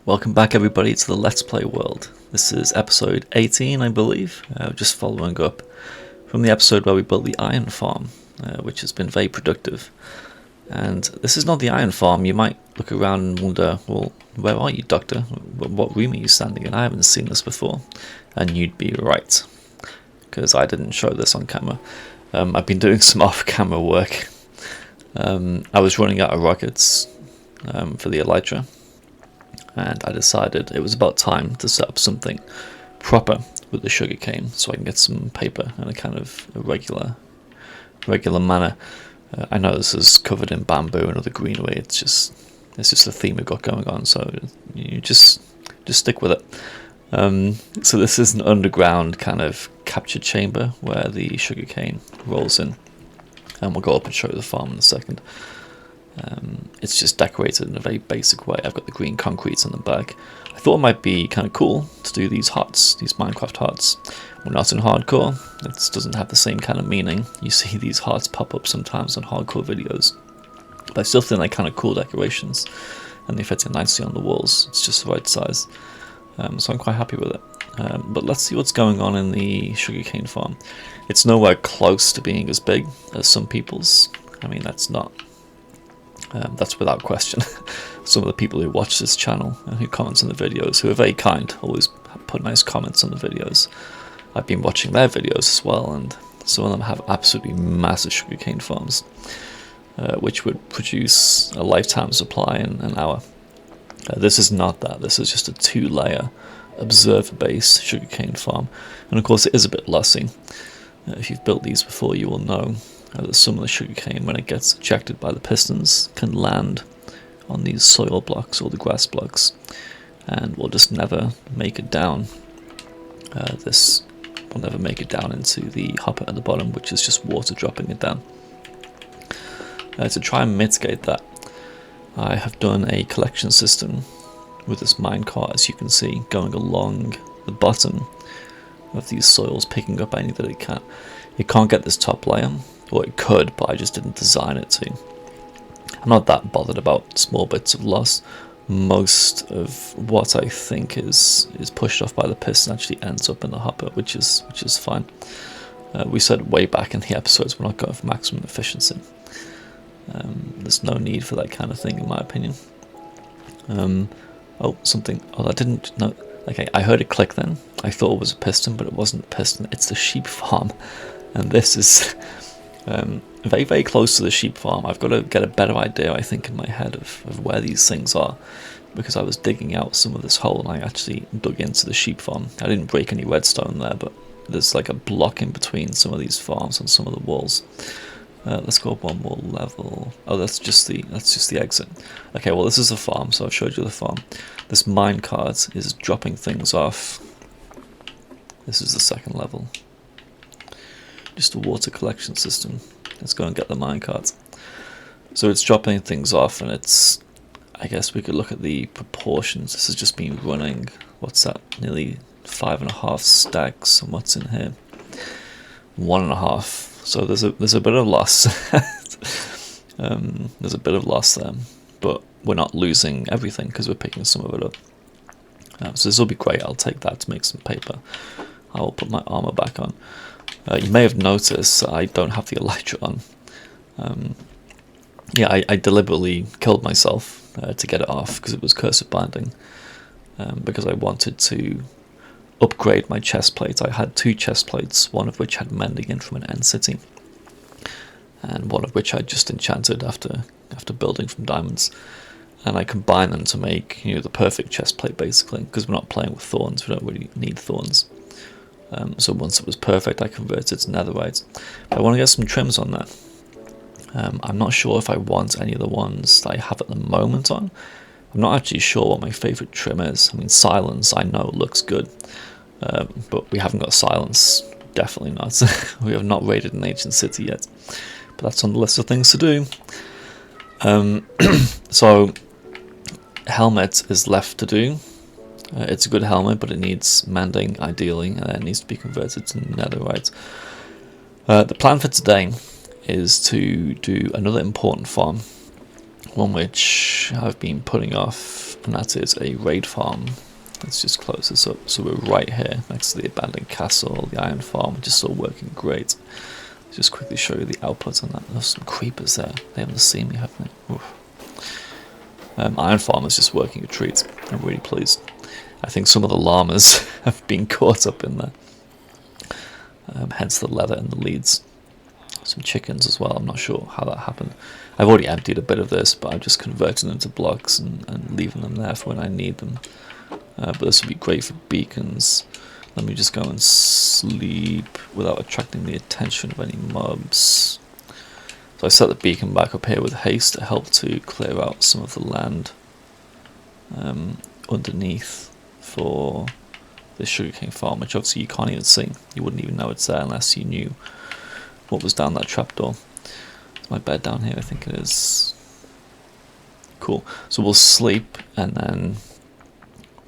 Welcome back everybody to the Let's Play world. This is episode 18 I believe, just following up from the episode where we built the iron farm, which has been very productive. And this is not the iron farm. You might look around and wonder, well, where are you, Doctor? What room are you standing in? I haven't seen this before. And you'd be right, because I didn't show this on camera. I've been doing some off-camera work. I was running out of rockets for the Elytra, and I decided it was about time to set up something proper with the sugarcane so I can get some paper in a kind of a regular manner. I know this is covered in bamboo and other greenery. It's just the theme we've got going on, so you just stick with it. So this is an underground kind of capture chamber where the sugarcane rolls in, and we'll go up and show you the farm in a second. It's just decorated in a very basic way. I've got the green concrete in the back. I thought it might be kind of cool to do these huts, these Minecraft huts. We're not in hardcore. It doesn't have the same kind of meaning. You see these huts pop up sometimes on hardcore videos, but I still think they're kind of cool decorations, and they fit in nicely on the walls. It's just the right size, so I'm quite happy with it. But let's see what's going on in the sugarcane farm. It's nowhere close to being as big as some people's. I mean, that's without question. Some of the people who watch this channel and who comment on the videos, who are very kind, always put nice comments on the videos. I've been watching their videos as well, and some of them have absolutely massive sugarcane farms, which would produce a lifetime supply in an hour. This is not that. This is just a 2-layer observer-based sugarcane farm, and of course it is a bit lossy. If you've built these before, you will know that some of the sugarcane, when it gets ejected by the pistons, can land on these soil blocks or the grass blocks, and will just never make it down. This will never make it down into the hopper at the bottom, which is just water dropping it down. To try and mitigate that, I have done a collection system with this minecart, as you can see, going along the bottom of these soils, picking up any that it can. It can't get this top layer. Well, it could, but I just didn't design it to. I'm not that bothered about small bits of loss. Most of what I think is pushed off by the piston actually ends up in the hopper, which is fine. We said way back in the episodes we're not going for maximum efficiency. There's no need for that kind of thing, in my opinion. I didn't know. Okay, I heard it click then. I thought it was a piston, but it wasn't a piston. It's the sheep farm, and this is very, very close to the sheep farm. I've got to get a better idea, I think, in my head of where these things are, because I was digging out some of this hole and I actually dug into the sheep farm. I didn't break any redstone there, but there's like a block in between some of these farms and some of the walls. Let's go up one more level. Oh, that's just the exit. Okay, well this is a farm, so I've showed you the farm. This minecart is dropping things off. This is the second level. Just a water collection system. Let's go and get the minecart. So it's dropping things off, and I guess we could look at the proportions. This has just been running, what's that, nearly 5.5 stacks, and what's in here? 1.5. So there's a bit of loss. There's a bit of loss there, but we're not losing everything because we're picking some of it up. So this will be great. I'll take that to make some paper. I will put my armor back on. You may have noticed I don't have the elytra on. Yeah, I deliberately killed myself to get it off because it was cursor binding. Because I wanted to upgrade my chest plate. I had 2 chest plates, one of which had mending in from an end city, and one of which I just enchanted after building from diamonds. And I combined them to make the perfect chest plate, basically, because we're not playing with thorns. We don't really need thorns. So once it was perfect, I converted to netherite. But I want to get some trims on that. I'm not sure if I want any of the ones that I have at the moment on. I'm not actually sure what my favourite trim is. I mean, silence, I know looks good, but we haven't got silence. Definitely not. We have not raided an ancient city yet, but that's on the list of things to do. So, helmet is left to do. It's a good helmet, but it needs mending, ideally, and then it needs to be converted to netherite. The plan for today is to do another important farm, one which I've been putting off and that is a raid farm. Let's just close this up. So we're right here next to the abandoned castle, the iron farm, which is still working great. Let's just quickly show you the output on that. There's some creepers there. They haven't seen me, have they? Iron farm is just working a treat. I'm really pleased. I think some of the llamas have been caught up in there. Hence the leather and the leads. Some chickens as well. I'm not sure how that happened. I've already emptied a bit of this, but I'm just converting them to blocks and leaving them there for when I need them. But this would be great for beacons. Let me just go and sleep without attracting the attention of any mobs. So I set the beacon back up here with haste to help to clear out some of the land underneath for this sugarcane farm, which obviously you can't even see. You wouldn't even know it's there unless you knew what was down that trapdoor. It's my bed down here, I think it is. Cool. So we'll sleep and then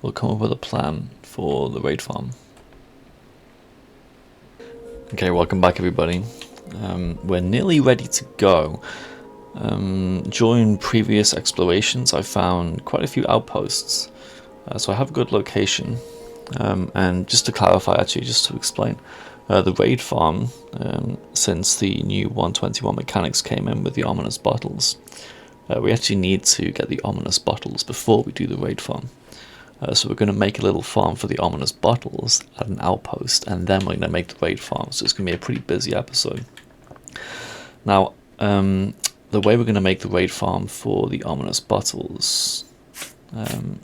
we'll come up with a plan for the raid farm. Okay, welcome back everybody. We're nearly ready to go. During previous explorations I found quite a few outposts, so I have a good location. And just to clarify, actually, just to explain, the raid farm, since the new 121 mechanics came in with the ominous bottles, we actually need to get the ominous bottles before we do the raid farm. So we're going to make a little farm for the ominous bottles at an outpost, and then we're going to make the raid farm. So it's going to be a pretty busy episode. Now, the way we're going to make the raid farm for the ominous bottles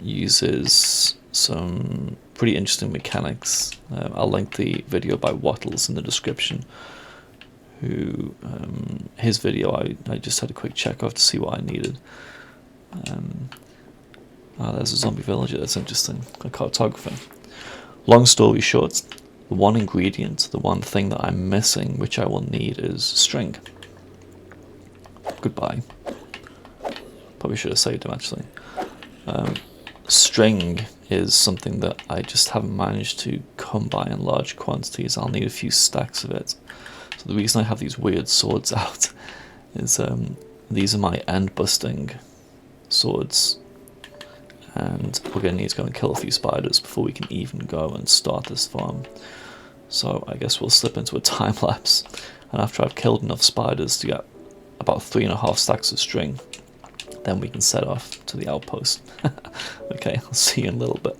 uses some pretty interesting mechanics. I'll link the video by Wattles in the description. His video I just had a quick check off to see what I needed. There's a zombie villager, that's interesting. A cartographer. Long story short, the one ingredient, the one thing that I'm missing, which I will need, is string. Goodbye. Probably should have saved him actually. String is something that I just haven't managed to come by in large quantities. I'll need a few stacks of it. So the reason I have these weird swords out is these are my end busting swords, and we're going to need to go and kill a few spiders before we can even go and start this farm. So I guess we'll slip into a time lapse, and after I've killed enough spiders to get about 3.5 stacks of string, then we can set off to the outpost. Okay, I'll see you in a little bit.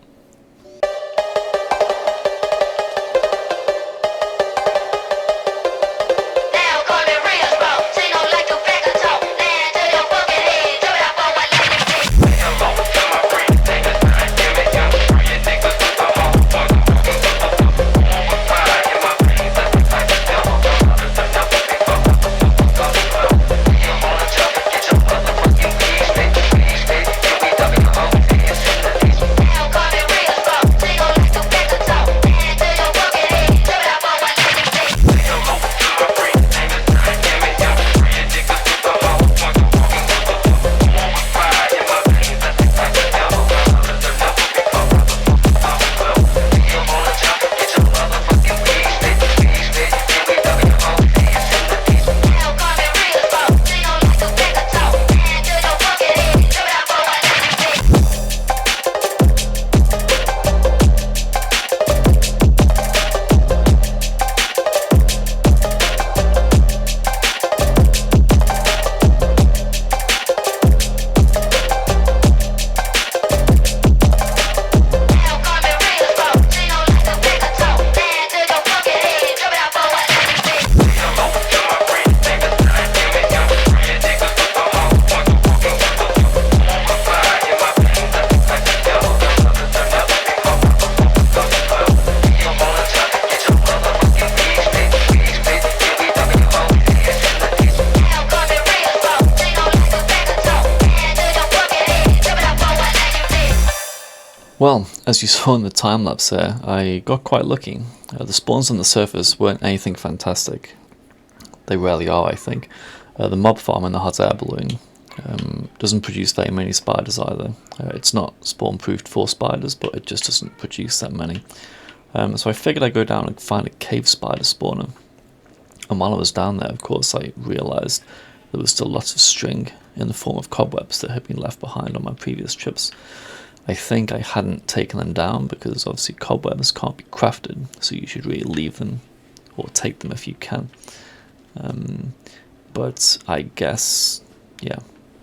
Well, as you saw in the time lapse there, I got quite lucky. The spawns on the surface weren't anything fantastic. They rarely are, I think. The mob farm in the hot air balloon doesn't produce very many spiders either. It's not spawn proofed for spiders, but it just doesn't produce that many. So I figured I'd go down and find a cave spider spawner. And while I was down there, of course, I realised there was still lots of string in the form of cobwebs that had been left behind on my previous trips. I think I hadn't taken them down because obviously cobwebs can't be crafted, so you should really leave them or take them if you can. But I guess, yeah,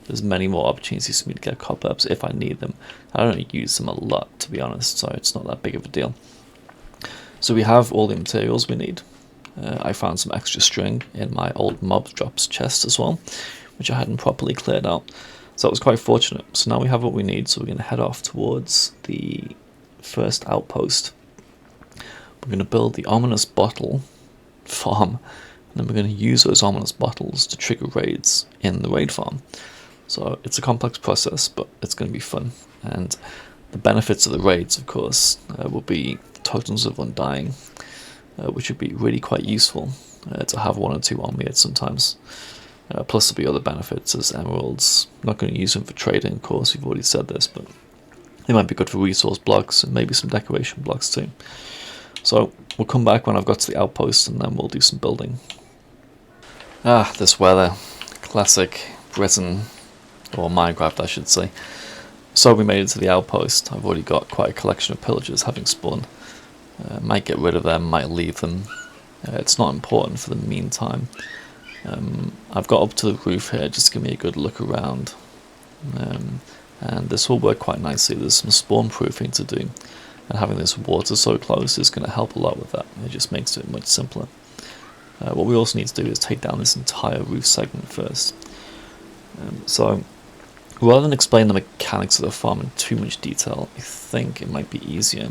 there's many more opportunities for me to get cobwebs if I need them. I don't use them a lot, to be honest, so it's not that big of a deal. So we have all the materials we need. I found some extra string in my old mob drops chest as well, which I hadn't properly cleared out. So that was quite fortunate. So now we have what we need, so we're going to head off towards the first outpost. We're going to build the ominous bottle farm, and then we're going to use those ominous bottles to trigger raids in the raid farm. So it's a complex process, but it's going to be fun. And the benefits of the raids, of course, will be tokens of undying, which would be really quite useful to have one or two on me at sometimes. Plus there'll be other benefits as emeralds. I'm not going to use them for trading, of course, we've already said this, but they might be good for resource blocks and maybe some decoration blocks too. So we'll come back when I've got to the outpost and then we'll do some building. This weather. Classic Britain, or Minecraft I should say. So we made it to the outpost. I've already got quite a collection of pillagers having spawned. Might get rid of them, might leave them. It's not important for the meantime. I've got up to the roof here just to give me a good look around. And this will work quite nicely. There's some spawn proofing to do. And having this water so close is going to help a lot with that. It just makes it much simpler. What we also need to do is take down this entire roof segment first. So rather than explain the mechanics of the farm in too much detail, I think it might be easier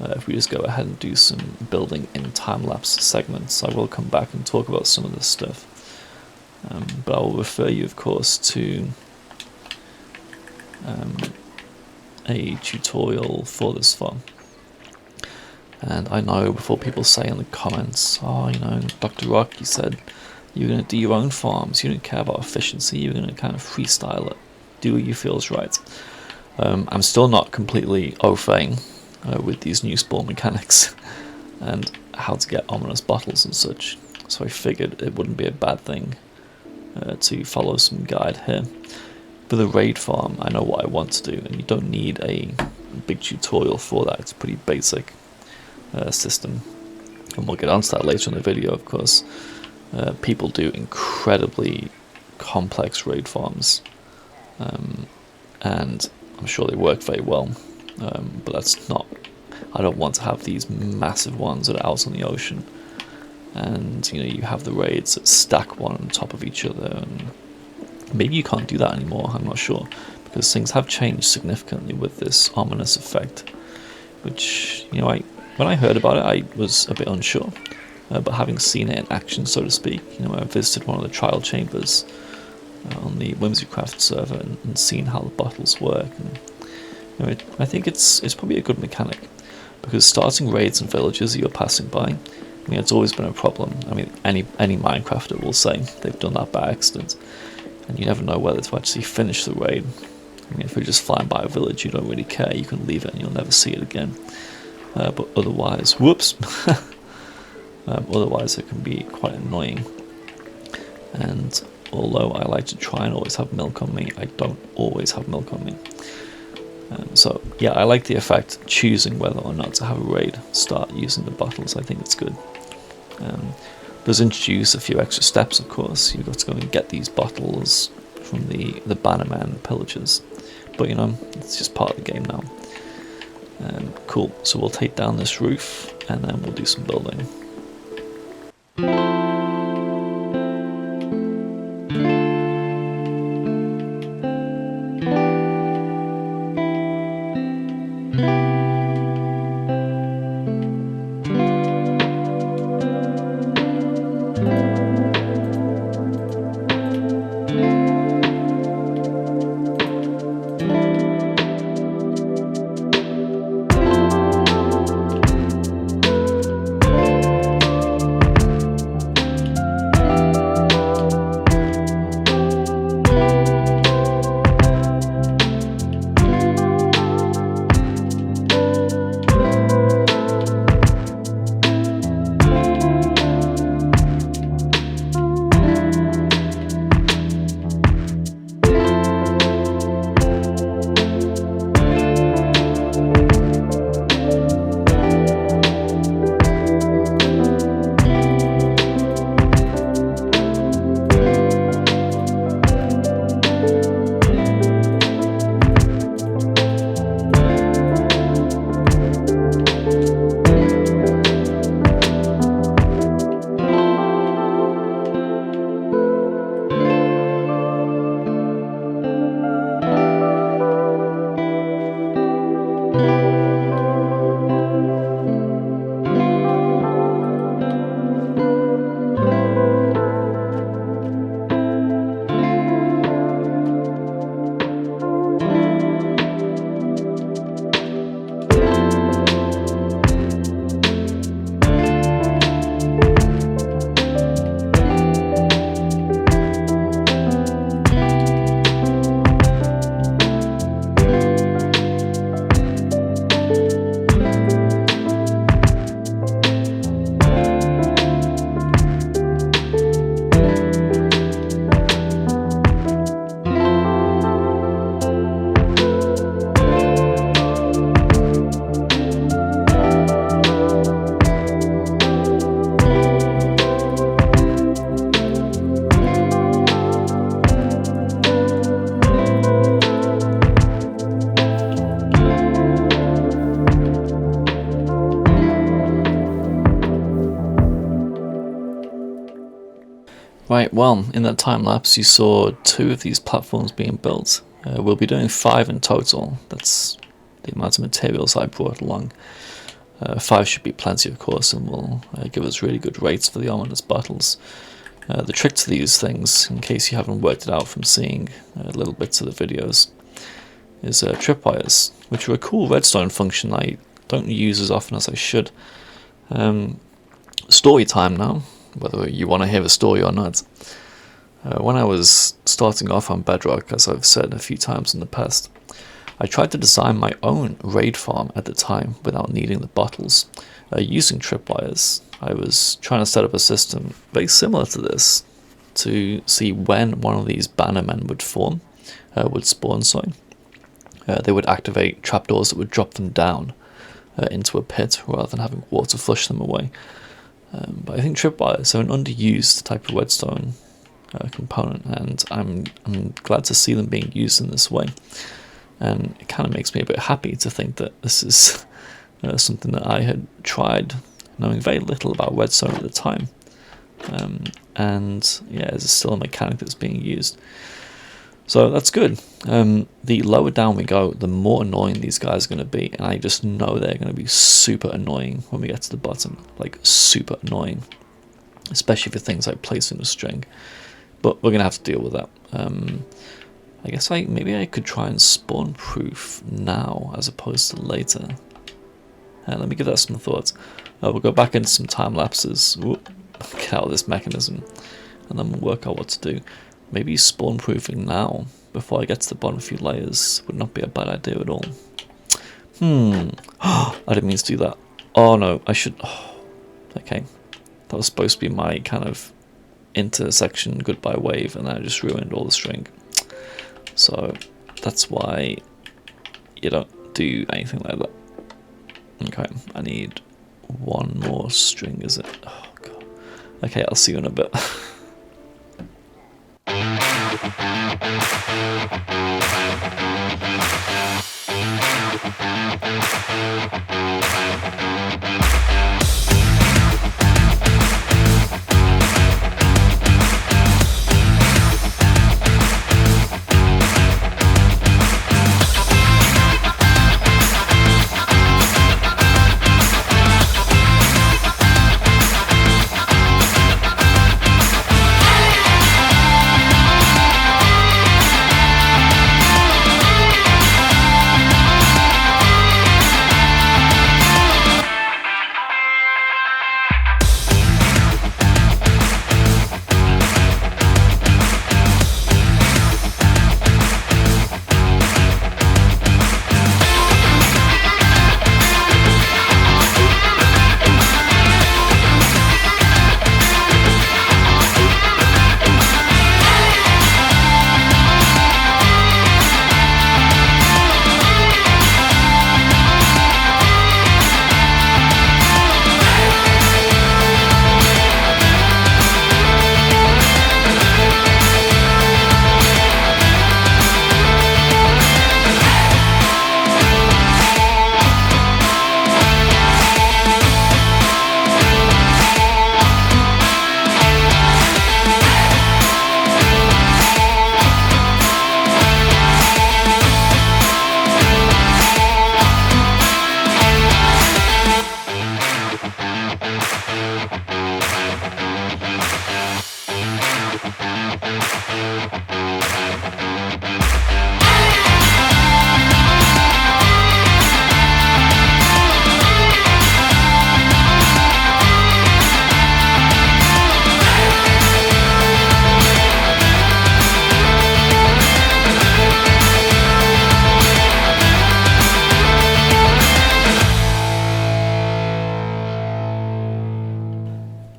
if we just go ahead and do some building in time-lapse segments. I will come back and talk about some of this stuff, but I will refer you, of course, to a tutorial for this farm. And I know before people say in the comments, oh, you know, Dr. Rock, you said you're going to do your own farms, you don't care about efficiency, you're going to kind of freestyle it, do what you feel is right. I'm still not completely au fait with these new spawn mechanics and how to get ominous bottles and such, so I figured it wouldn't be a bad thing to follow some guide here. For the raid farm, I know what I want to do, and you don't need a big tutorial for that. It's a pretty basic system, and we'll get onto that later in the video, of course. People do incredibly complex raid farms, and I'm sure they work very well, but that's not, I don't want to have these massive ones that are out on the ocean, and you know, you have the raids that stack one on top of each other, and maybe you can't do that anymore, I'm not sure, because things have changed significantly with this ominous effect, which, you know, when I heard about it I was a bit unsure, but having seen it in action, so to speak, you know, I visited one of the trial chambers on the Whimsycraft server and seen how the bottles work, and you know, I think it's probably a good mechanic, because starting raids in villages that you're passing by, I mean, it's always been a problem. I mean, any Minecrafter will say they've done that by accident, and you never know whether to actually finish the raid. I mean, if you're just flying by a village, you don't really care, you can leave it and you'll never see it again. But otherwise, whoops, otherwise it can be quite annoying. And although I like to try and always have milk on me, I don't always have milk on me. So yeah, I like the effect, choosing whether or not to have a raid start using the bottles. I think it's good. Does introduce a few extra steps, of course. You've got to go and get these bottles from the bannerman pillagers, but you know, it's just part of the game now. Cool, so we'll take down this roof and then we'll do some building. Right, well, in that time lapse you saw 2 of these platforms being built. We'll be doing 5 in total. That's the amount of materials I brought along. 5 should be plenty, of course, and will give us really good rates for the ominous battles. The trick to these things, in case you haven't worked it out from seeing little bits of the videos, is tripwires, which are a cool redstone function I don't use as often as I should. Story time now, whether you want to hear a story or not. When I was starting off on Bedrock, as I've said a few times in the past, I tried to design my own raid farm at the time without needing the bottles, using tripwires. I was trying to set up a system very similar to this to see when one of these bannermen would form, would spawn, sorry. They would activate trapdoors that would drop them down into a pit rather than having water flush them away. But I think tripwires are an underused type of redstone component, and I'm glad to see them being used in this way. And it kind of makes me a bit happy to think that this is something that I had tried, knowing very little about redstone at the time. And yeah, it's still a mechanic that's being used. So that's good. The lower down we go, the more annoying these guys are going to be, and I just know they're going to be super annoying when we get to the bottom, like super annoying, especially for things like placing a string. But we're going to have to deal with that. I guess maybe I could try and spawn proof now as opposed to later. Let me give that some thought. We'll go back into some time lapses, get out of this mechanism, and then we'll work out what to do. Maybe spawn proofing now before I get to the bottom few layers would not be a bad idea at all. I didn't mean to do that. Oh no, I should. Okay, that was supposed to be my kind of intersection goodbye wave, and I just ruined all the string. So that's why you don't do anything like that. Okay, I need 1 more string, is it? Oh god. Okay, I'll see you in a bit.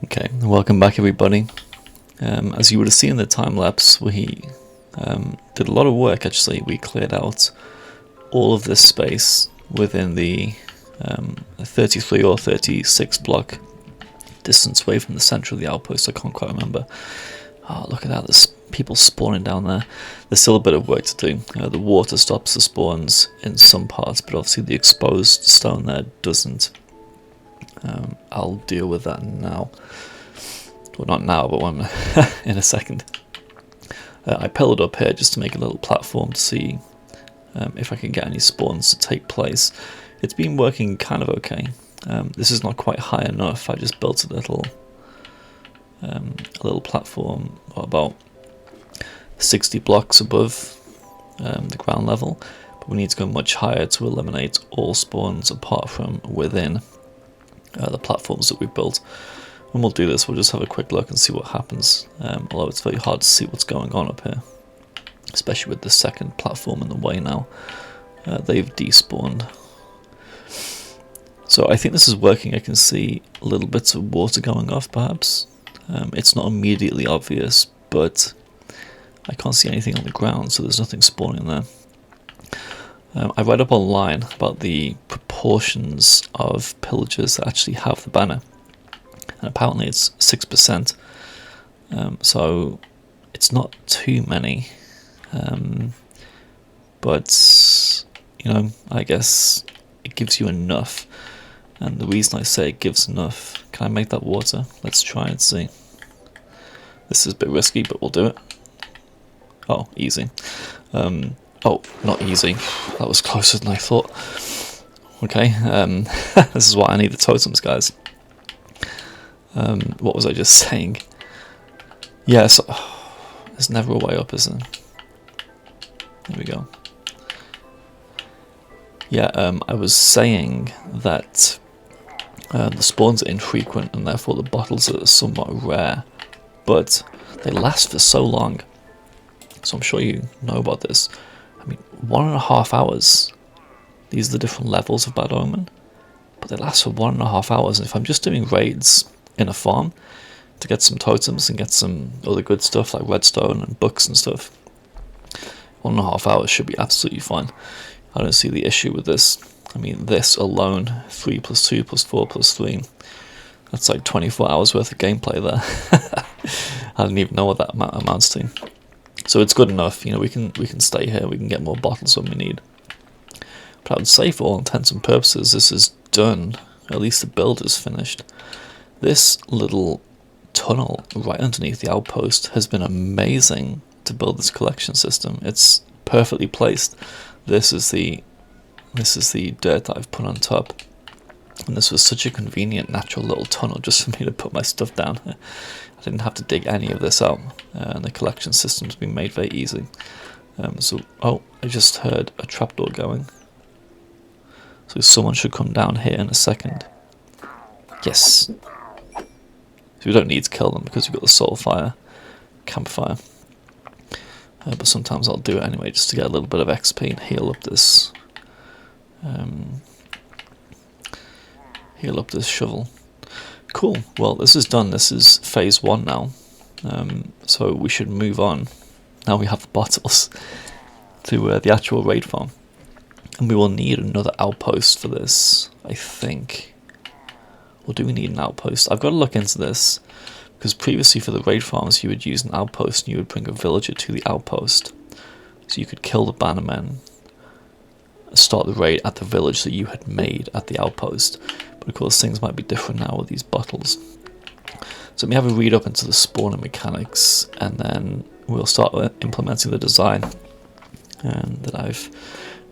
Okay, welcome back everybody. As you would have seen in the time lapse, we did a lot of work actually. We cleared out all of this space within the 33 or 36 block distance away from the center of the outpost. I can't quite remember. Oh, look at that, there's people spawning down there. There's still a bit of work to do. The water stops the spawns in some parts, but obviously the exposed stone there doesn't. I'll deal with that now. Well, not now, but when in a second. I pillared up here just to make a little platform to see if I can get any spawns to take place. It's been working kind of okay. This is not quite high enough. I just built a little platform about 60 blocks above the ground level, but we need to go much higher to eliminate all spawns apart from within the platforms that we've built. When we'll do this, we'll just have a quick look and see what happens, although it's very hard to see what's going on up here, especially with the second platform in the way now. They've despawned. So I think this is working. I can see little bits of water going off perhaps. It's not immediately obvious, but I can't see anything on the ground, so there's nothing spawning there. I read up online about the proportions of pillagers that actually have the banner, and apparently it's 6%, so it's not too many, but you know, I guess it gives you enough, and the reason I say it gives enough, can I make that water? Let's try and see. This is a bit risky, but we'll do it. Oh, easy. Oh, not easy. That was closer than I thought. Okay, this is why I need the totems, guys. What was I just saying? Yeah, so, there's never a way up, is there? There we go. Yeah, I was saying that the spawns are infrequent and therefore the bottles are somewhat rare, but they last for so long. So I'm sure you know about this. I mean, 1.5 hours. These are the different levels of Bad Omen, but they last for 1.5 hours. And if I'm just doing raids in a farm to get some totems and get some other good stuff like redstone and books and stuff, 1.5 hours should be absolutely fine. I don't see the issue with this. I mean, this alone, 3 + 2 + 4 + 3, that's like 24 hours worth of gameplay there. I don't even know what that amounts to. So it's good enough, you know, we can stay here, we can get more bottles when we need. But I would say for all intents and purposes, this is done. At least the build is finished. This little tunnel right underneath the outpost has been amazing to build this collection system. It's perfectly placed. This is the dirt that I've put on top. And this was such a convenient, natural little tunnel just for me to put my stuff down here. I didn't have to dig any of this out, and the collection system's been made very easy. Oh, I just heard a trapdoor going. So someone should come down here in a second. Yes. So we don't need to kill them because we've got the soul fire, campfire. But sometimes I'll do it anyway just to get a little bit of XP and heal up this shovel. Cool, well this is done. This is phase 1 now, so we should move on. Now we have the bottles to the actual raid farm, and we will need another outpost for this, I think. Or do we need an outpost? I've got to look into this, because previously for the raid farms you would use an outpost and you would bring a villager to the outpost, so you could kill the bannermen, start the raid at the village that you had made at the outpost. But of course things might be different now with these bottles. So let me have a read up into the spawner mechanics, and then we'll start implementing the design that I've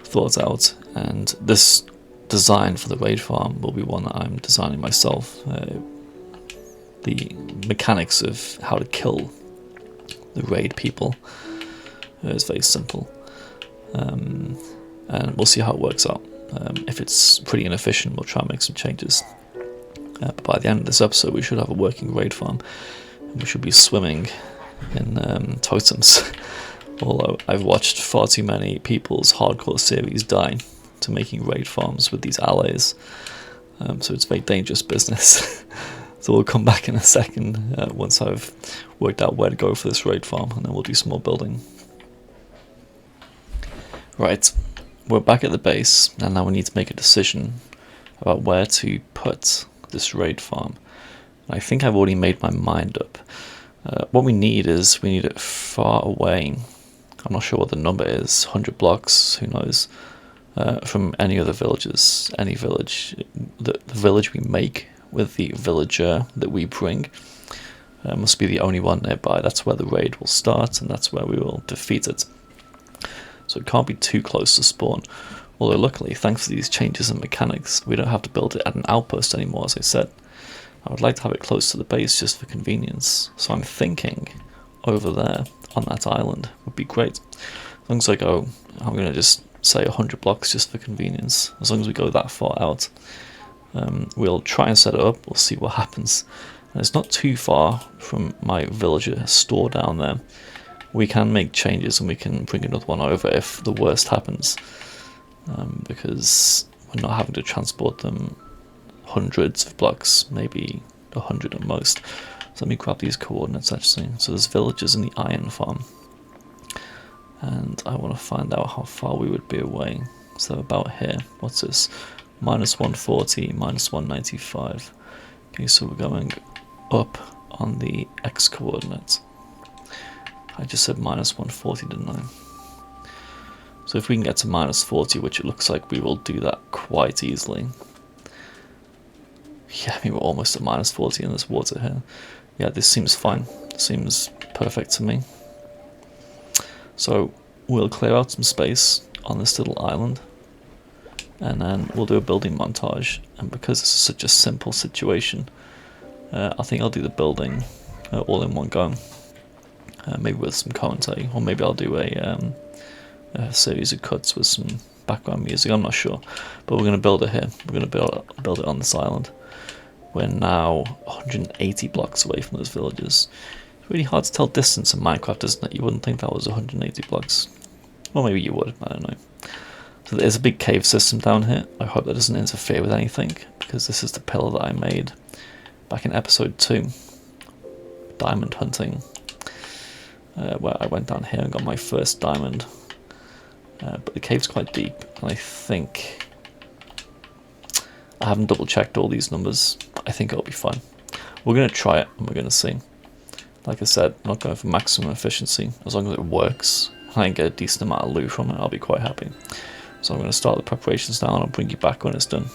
thought out. And this design for the raid farm will be one that I'm designing myself. The mechanics of how to kill the raid people is very simple. And we'll see how it works out. If it's pretty inefficient, we'll try and make some changes. But by the end of this episode, we should have a working raid farm, and we should be swimming in totems. Although I've watched far too many people's hardcore series die to making raid farms with these allies, so it's very dangerous business. So we'll come back in a second once I've worked out where to go for this raid farm, and then we'll do some more building. Right. We're back at the base, and now we need to make a decision about where to put this raid farm. I think I've already made my mind up. What we need it far away. I'm not sure what the number is, 100 blocks, who knows, from any other villages, any village. The village we make with the villager that we bring Must be the only one nearby. That's where the raid will start, and that's where we will defeat it. So it can't be too close to spawn. Although luckily, thanks to these changes in mechanics, we don't have to build it at an outpost anymore, as I said. I would like to have it close to the base just for convenience. So I'm thinking over there on that island would be great. As long as I go, I'm going to just say 100 blocks just for convenience. As long as we go that far out, we'll try and set it up. We'll see what happens. And it's not too far from my villager store down there. We can make changes and we can bring another one over if the worst happens. Because we're not having to transport them hundreds of blocks, maybe 100 at most. So let me grab these coordinates actually. So there's villages in the iron farm. And I want to find out how far we would be away. So about here. What's this? Minus 140, minus 195. Okay, so we're going up on the x coordinates. I just said minus 140, didn't I? So if we can get to minus 40, which it looks like we will do that quite easily. Yeah, I mean, we're almost at minus 40 in this water here. Yeah, this seems fine. Seems perfect to me. So we'll clear out some space on this little island. And then we'll do a building montage. And because this is such a simple situation, I think I'll do the building all in one go. Maybe with some commentary. Or maybe I'll do a series of cuts with some background music, I'm not sure, but we're going to build it here. We're going to build it on this island. We're now 180 blocks away from those villages. It's really hard to tell distance in Minecraft, isn't it? You wouldn't think that was 180 blocks. Or maybe you would, I don't know. So there's a big cave system down here. I hope that doesn't interfere with anything, because this is the pillar that I made back in episode 2, diamond hunting, where I went down here and got my first diamond. But the cave's quite deep, and I think I haven't double checked all these numbers. I think it'll be fine. We're going to try it and we're going to see. Like I said, I'm not going for maximum efficiency. As long as it works and I can get a decent amount of loot from it, I'll be quite happy. So I'm going to start the preparations now and I'll bring you back when it's done.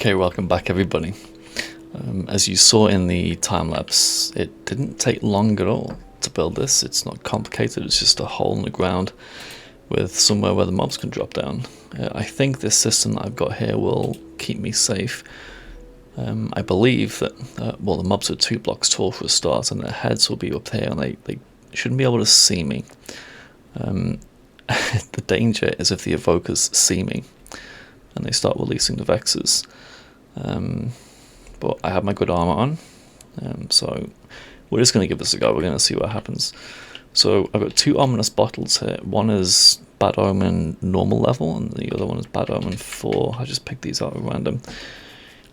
Okay, welcome back everybody. As you saw in the time-lapse, it didn't take long at all to build this. It's not complicated, it's just a hole in the ground with somewhere where the mobs can drop down. I think this system that I've got here will keep me safe. I believe that, well, the mobs are 2 blocks tall for a start, and their heads will be up here, and they shouldn't be able to see me. The danger is if the evokers see me and they start releasing the vexes. But I have my good armor on, so we're just going to give this a go. We're going to see what happens. So I've got 2 ominous bottles here. One is Bad Omen normal level, and the other one is Bad Omen 4. I just picked these out at random.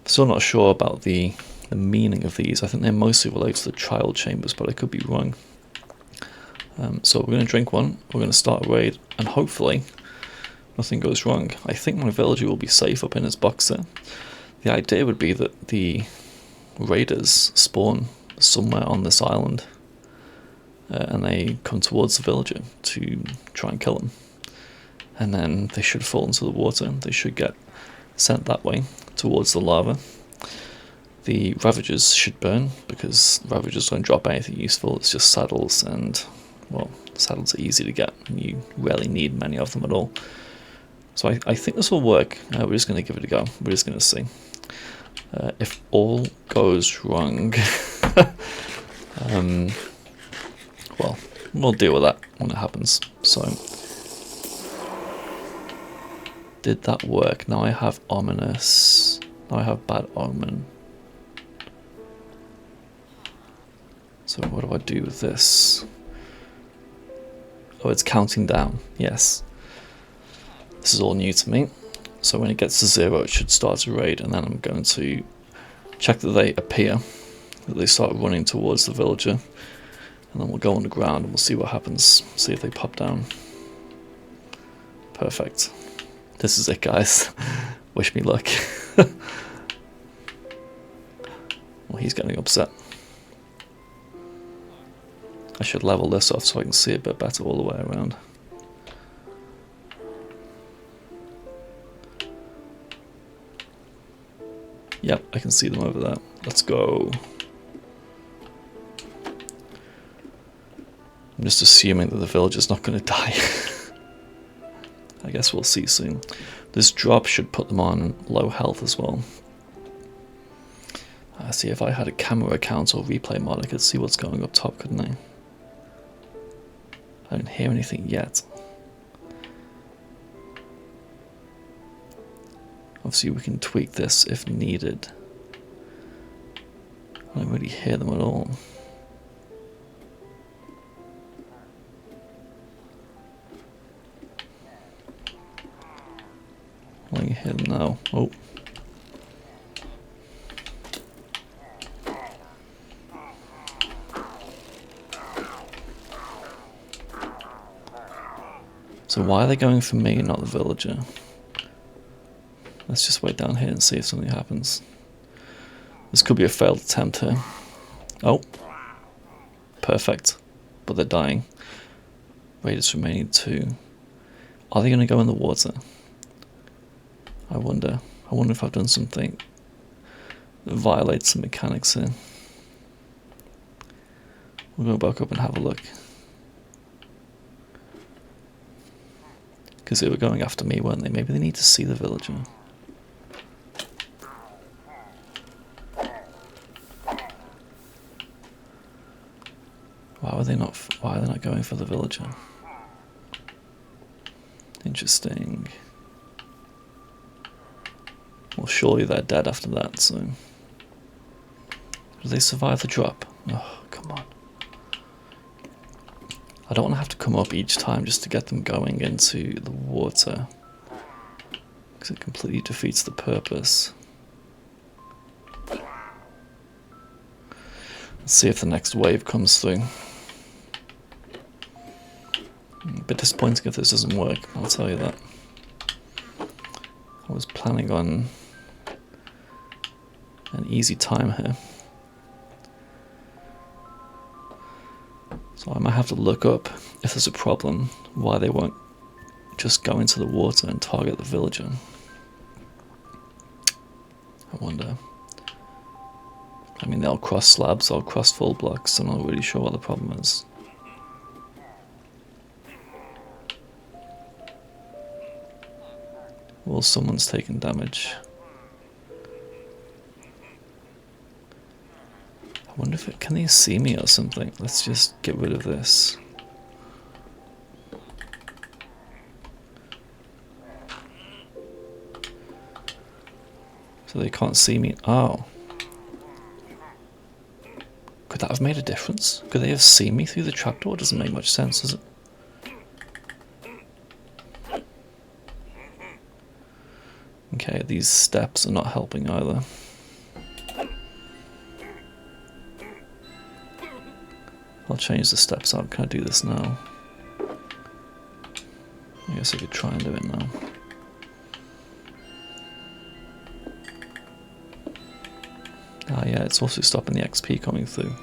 Still not sure about the meaning of these. I think they're mostly related to the child chambers, but I could be wrong. So we're going to drink one, we're going to start a raid, and hopefully nothing goes wrong. I think my villager will be safe up in his box there. The idea would be that the raiders spawn somewhere on this island, and they come towards the villager to try and kill him. And then they should fall into the water, they should get sent that way towards the lava. The Ravagers should burn, because Ravagers don't drop anything useful, it's just saddles, and, well, saddles are easy to get, and you rarely need many of them at all. So I think this will work. We're just going to give it a go, we're just going to see. If all goes wrong, well, we'll deal with that when it happens. So, did that work? Now I have ominous, now I have bad omen. So what do I do with this? Oh, it's counting down, yes. This is all new to me. So when it gets to 0, it should start a raid, and then I'm going to check that they appear, that they start running towards the villager, and then we'll go on the ground and we'll see what happens, see if they pop down. Perfect. This is it, guys. Wish me luck. Well, he's getting upset. I should level this off so I can see a bit better all the way around. Yep, I can see them over there. Let's go. I'm just assuming that the villager's not going to die. I guess we'll see soon. This drop should put them on low health as well. See, if I had a camera account or replay mod, I could see what's going up top, couldn't I? I don't hear anything yet. Obviously we can tweak this if needed. I don't really hear them at all. I can hear them now. Oh. So why are they going for me and not the villager? Let's just wait down here and see if something happens. This could be a failed attempt here. Oh. Perfect. But they're dying. Raiders remaining 2. Are they going to go in the water? I wonder. I wonder if I've done something that violates the mechanics here. We'll go back up and have a look. Because they were going after me, weren't they? Maybe they need to see the villager. Why are they not going for the villager? Interesting. Well, surely they're dead after that, so... Do they survive the drop? Oh, come on. I don't want to have to come up each time just to get them going into the water, because it completely defeats the purpose. Let's see if the next wave comes through. A bit disappointing if this doesn't work, I'll tell you that. I was planning on an easy time here. So I might have to look up, if there's a problem, why they won't just go into the water and target the villager. I wonder. I mean, they'll cross slabs, I'll cross full blocks. I'm not really sure what the problem is. Well, someone's taking damage. I wonder if can they see me or something? Let's just get rid of this. So they can't see me. Oh. Could that have made a difference? Could they have seen me through the trapdoor? Doesn't make much sense, does it? Okay, these steps are not helping either. I'll change the steps out. Can I do this now? I guess I could try and do it now. Ah yeah, it's also stopping the XP coming through.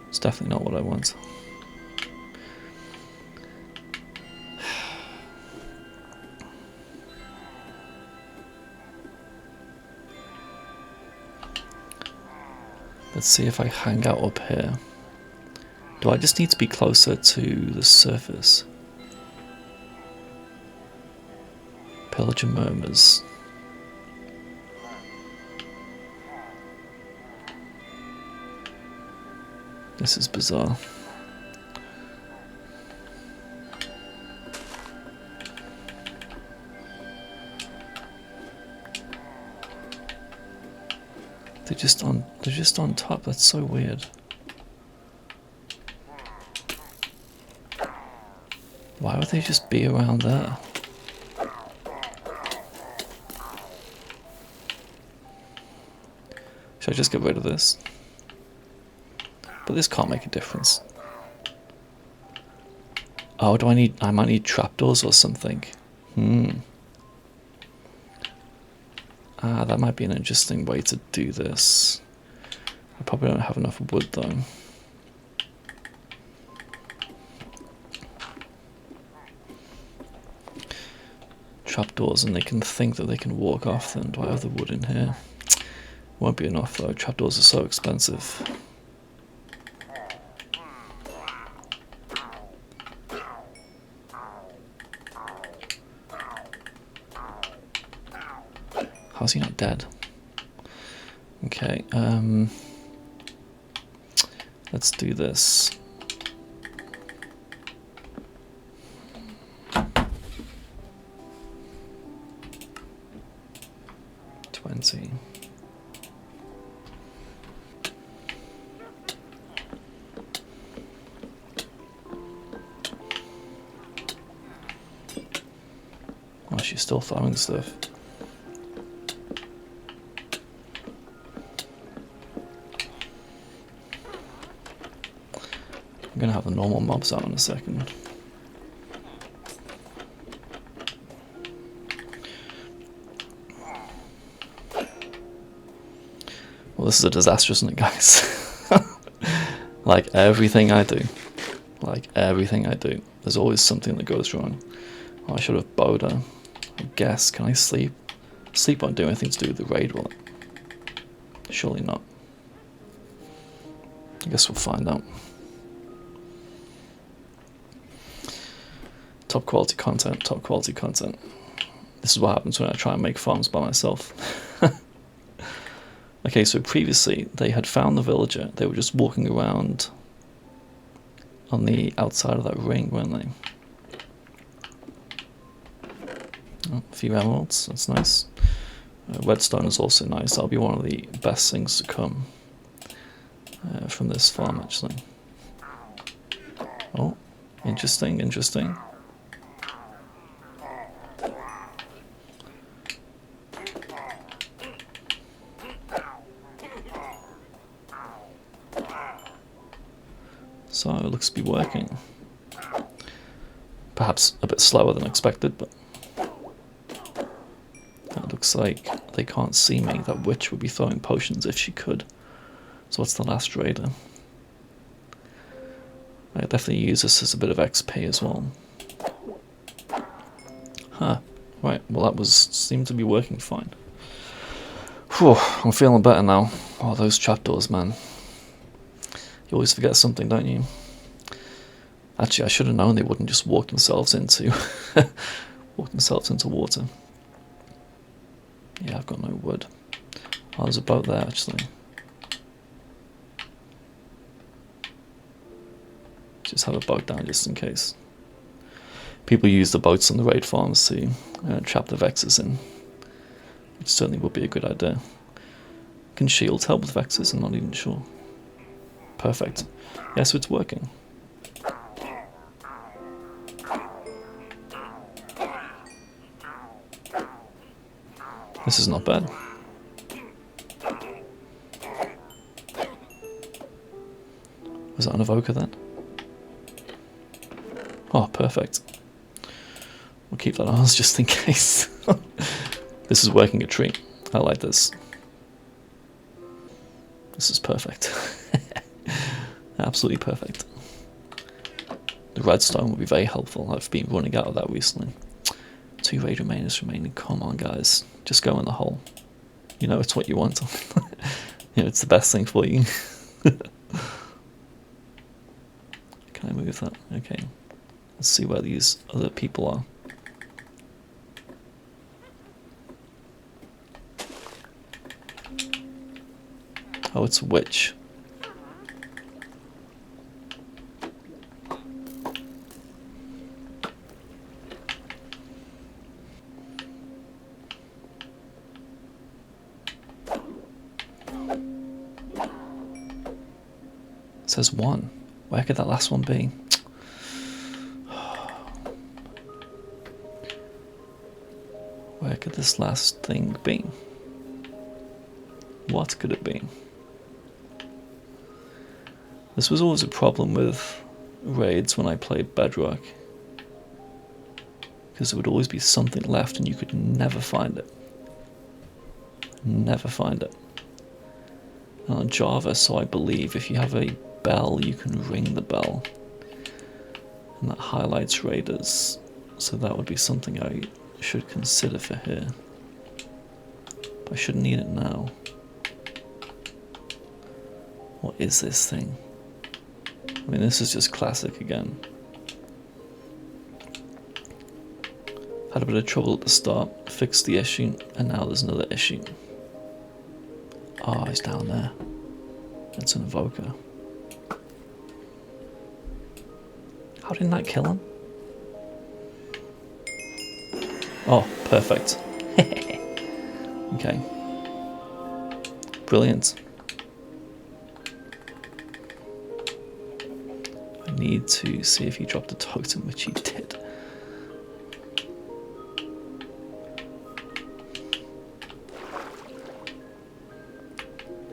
It's definitely not what I want. Let's see if I hang out up here. Do I just need to be closer to the surface? Pillager murmurs. This is bizarre. They're just on top. That's so weird. Why would they just be around there? Should I just get rid of this? But this can't make a difference. Oh, I might need trapdoors or something. Ah, that might be an interesting way to do this. I probably don't have enough wood though. Trapdoors, and they can think that they can walk off them. Do I have the wood in here? Won't be enough though. Trapdoors are so expensive. How's he not dead? Okay, let's do this. Oh, she's still throwing stuff. I'm gonna have the normal mobs out in a second. Well, this is a disaster, isn't it, guys? Like everything I do, there's always something that goes wrong. Oh, I should have bowed her. I guess. Can I sleep? Sleep won't do anything to do with the raid, will it? Surely not. I guess we'll find out. Top quality content, top quality content. This is what happens when I try and make farms by myself. Okay, so previously they had found the villager. They were just walking around on the outside of that ring, weren't they? Oh, a few emeralds, that's nice. Redstone is also nice. That'll be one of the best things to come from this farm, actually. Oh, interesting, interesting. So it looks to be working. Perhaps a bit slower than expected, but it looks like they can't see me. That witch would be throwing potions if she could. So what's the last raider? I definitely use this as a bit of XP as well. Huh. Right, well that seemed to be working fine. Whew, I'm feeling better now. Oh, those trapdoors, man. You always forget something, don't you? Actually, I should have known they wouldn't just walk themselves into water. Yeah, I've got no wood. Oh, there's a boat there, actually. Just have a boat down just in case. People use the boats on the raid farms to trap the Vexes in, which certainly would be a good idea. Can shields help with Vexes? I'm not even sure. Perfect. Yeah, so it's working. This is not bad. Was that an evoker then? Oh, perfect. We'll keep that on us just in case. This is working a treat. I like this. This is perfect. Absolutely perfect. The redstone will be very helpful. I've been running out of that recently. 2 raid remainers remaining. Come on, guys. Just go in the hole. You know it's what you want. You know, it's the best thing for you. Can I move that? Okay. Let's see where these other people are. Oh, it's a witch. It says 1. Where could that last one be? Where could this last thing be? What could it be? This was always a problem with raids when I played Bedrock, because there would always be something left and you could never find it. Never find it. And on Java, so I believe if you have a bell, you can ring the bell, and that highlights raiders. So that would be something I should consider for here. But I shouldn't need it now. What is this thing? I mean, this is just classic again. Had a bit of trouble at the start, fixed the issue, and now there's another issue. Oh, he's down there. It's an evoker. How didn't that kill him? Oh, perfect. Okay. Brilliant. I need to see if he dropped a totem, which he did.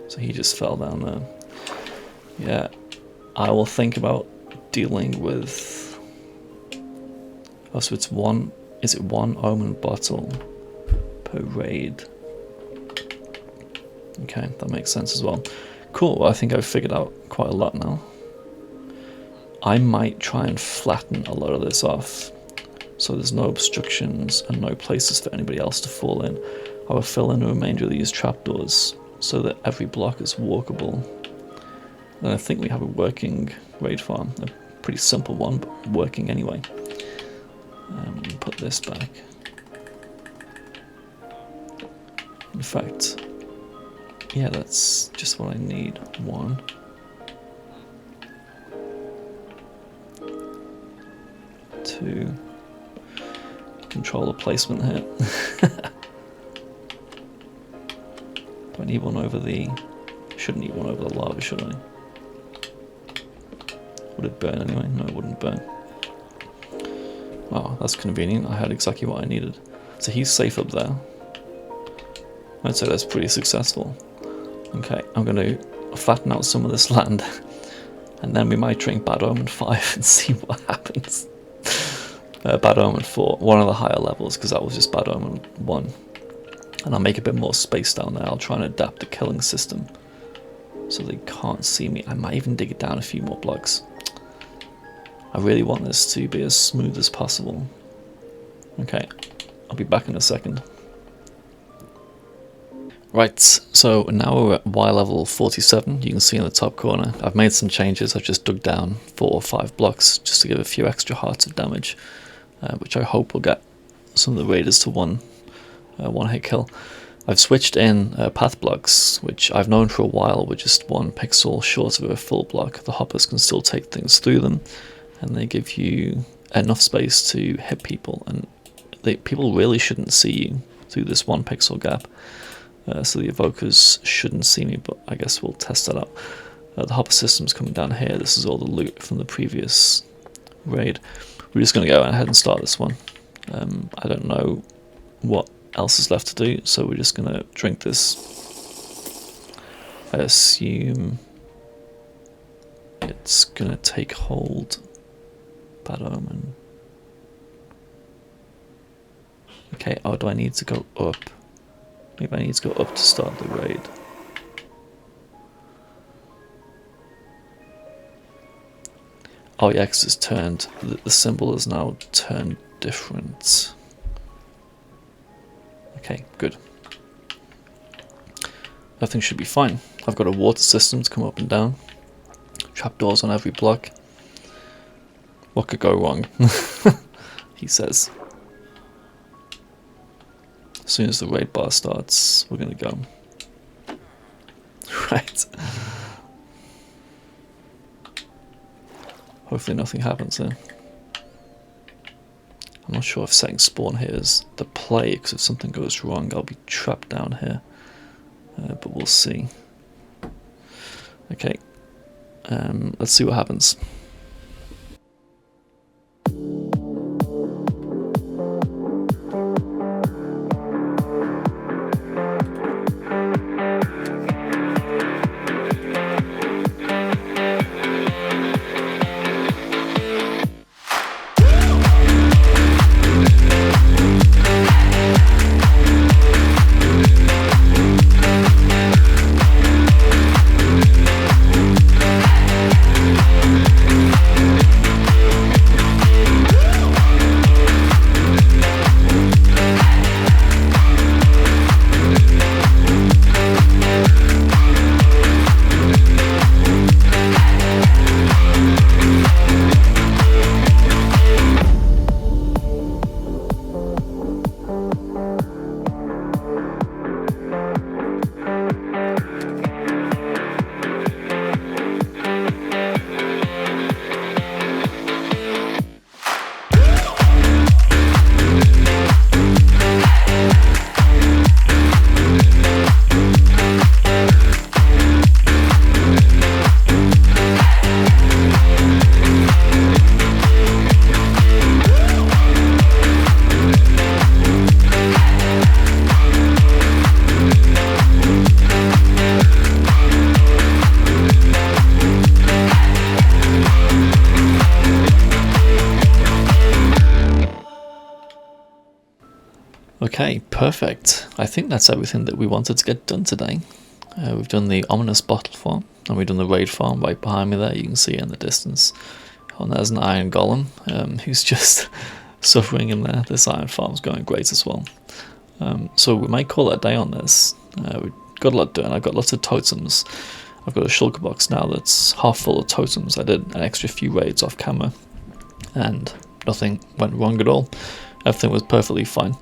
So he just fell down there. Yeah, I will think about dealing with... Oh, so it's 1... Is it 1 omen bottle per raid? Okay, that makes sense as well. Cool, well, I think I've figured out quite a lot now. I might try and flatten a lot of this off, so there's no obstructions and no places for anybody else to fall in. I will fill in the remainder of these trapdoors so that every block is walkable. And I think we have a working raid farm, a pretty simple one, but working anyway. Put this back. In fact, yeah, that's just what I need. 1. 2. Controller placement here. Do I need one over the... Shouldn't need one over the lava, should I? Would it burn anyway? No, it wouldn't burn. Wow, that's convenient. I had exactly what I needed. So he's safe up there. I'd say that's pretty successful. Okay, I'm going to flatten out some of this land, and then we might drink Bad Omen 5 and see what happens. Bad Omen 4, one of the higher levels, because that was just Bad Omen 1. And I'll make a bit more space down there. I'll try and adapt the killing system so they can't see me. I might even dig it down a few more blocks. I really want this to be as smooth as possible. Okay, I'll be back in a second. Right, so now we're at Y level 47, you can see in the top corner. I've made some changes, I've just dug down 4 or 5 blocks just to give a few extra hearts of damage, which I hope will get some of the raiders to one hit kill. I've switched in path blocks, which I've known for a while were just 1 pixel short of a full block. The hoppers can still take things through them, and they give you enough space to hit people, and people really shouldn't see you through this 1 pixel gap. So the evokers shouldn't see me, but I guess we'll test that out. The hopper system's coming down here. This is all the loot from the previous raid. We're just going to go ahead and start this one. I don't know what else is left to do, so we're just going to drink this. I assume it's going to take hold. Bad omen. Okay, oh, do I need to go up? Maybe I need to go up to start the raid. Oh yeah, because it's turned, the symbol is now turned different. Okay, good. Everything should be fine. I've got a water system to come up and down. Trapdoors on every block. What could go wrong? He says. As soon as the raid bar starts, we're gonna go. Right. Hopefully nothing happens here. I'm not sure if setting spawn here is the play, because if something goes wrong, I'll be trapped down here. But we'll see. Okay. Let's see what happens. Okay, perfect. I think that's everything that we wanted to get done today. We've done the ominous bottle farm, and we've done the raid farm right behind me there. You can see it in the distance. Oh, and there's an iron golem who's just suffering in there. This iron farm's going great as well. So we might call it a day on this. We've got a lot done. I've got lots of totems. I've got a shulker box now that's half full of totems. I did an extra few raids off camera, and nothing went wrong at all. Everything was perfectly fine.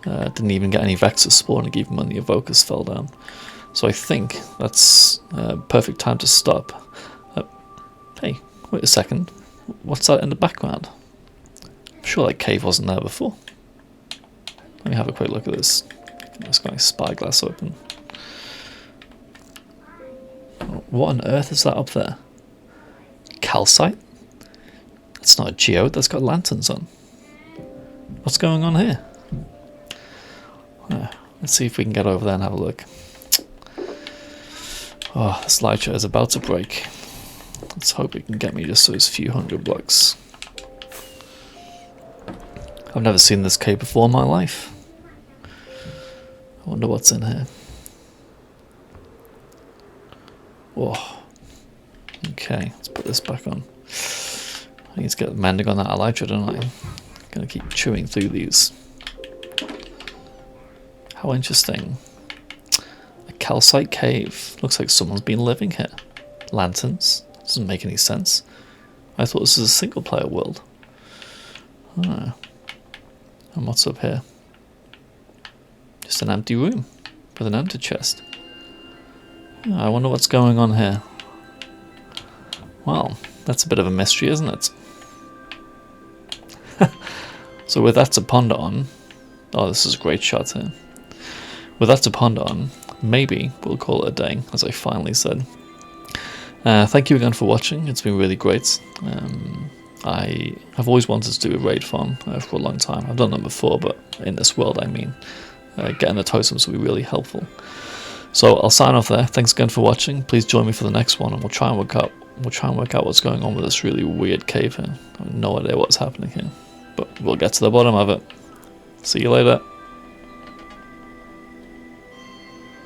Didn't even get any vexors spawning even when the evokers fell down. So I think that's perfect time to stop. Hey, wait a second. What's that in the background? I'm sure that cave wasn't there before. Let me have a quick look at this. Get this guy's spyglass open. What on earth is that up there? Calcite? That's not a geode, that's got lanterns on. What's going on here? Let's see if we can get over there and have a look. Oh, this slideshow is about to break. Let's hope it can get me just those few hundred blocks. I've never seen this cave before in my life. I wonder what's in here. Oh. Okay, let's put this back on. I need to get mending on that elytra, don't I? I'm gonna keep chewing through these. How interesting. calcite cave. Looks like someone's been living here. Lanterns. Doesn't make any sense. I thought this was a single player world. Ah. And what's up here? Just an empty room with an empty chest. I wonder what's going on here. Well, that's a bit of a mystery, isn't it? So with that to ponder on... Oh, this is a great shot here. With that to ponder on, maybe we'll call it a day, as I finally said. Thank you again for watching. It's been really great. I have always wanted to do a raid farm for a long time. I've done them before, but in this world, I mean, getting the totems will be really helpful. So I'll sign off there. Thanks again for watching. Please join me for the next one, and we'll try and work out what's going on with this really weird cave here. I have no idea what's happening here, but we'll get to the bottom of it. See you later.